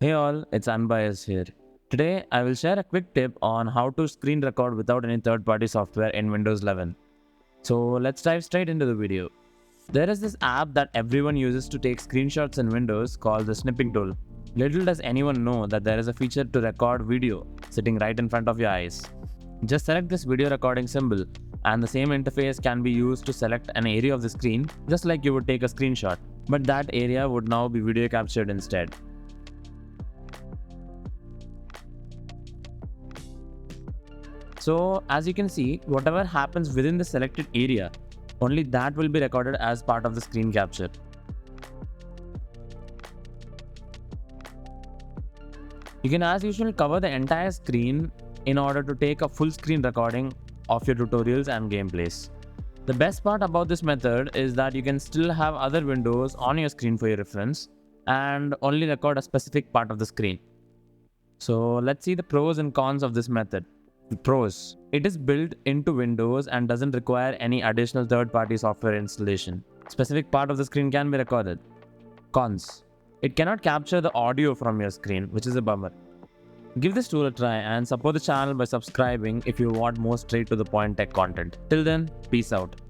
Hey all, it's Unbiased here. Today, I will share a quick tip on how to screen record without any third-party software in Windows 11. So let's dive straight into the video. There is this app that everyone uses to take screenshots in Windows called the snipping tool. Little does anyone know that there is a feature to record video sitting right in front of your eyes. Just select this video recording symbol and the same interface can be used to select an area of the screen just like you would take a screenshot. But that area would now be video captured instead. So as you can see, whatever happens within the selected area, only that will be recorded as part of the screen capture. You can as usual cover the entire screen in order to take a full screen recording of your tutorials and gameplays. The best part about this method is that you can still have other windows on your screen for your reference and only record a specific part of the screen. So let's see the pros and cons of this method. Pros: it is built into Windows and doesn't require any additional third-party software installation. Specific part of the screen can be recorded. Cons: it cannot capture the audio from your screen, which is a bummer. Give this tool a try and support the channel by subscribing if you want more straight to the point tech content. Till then, peace out.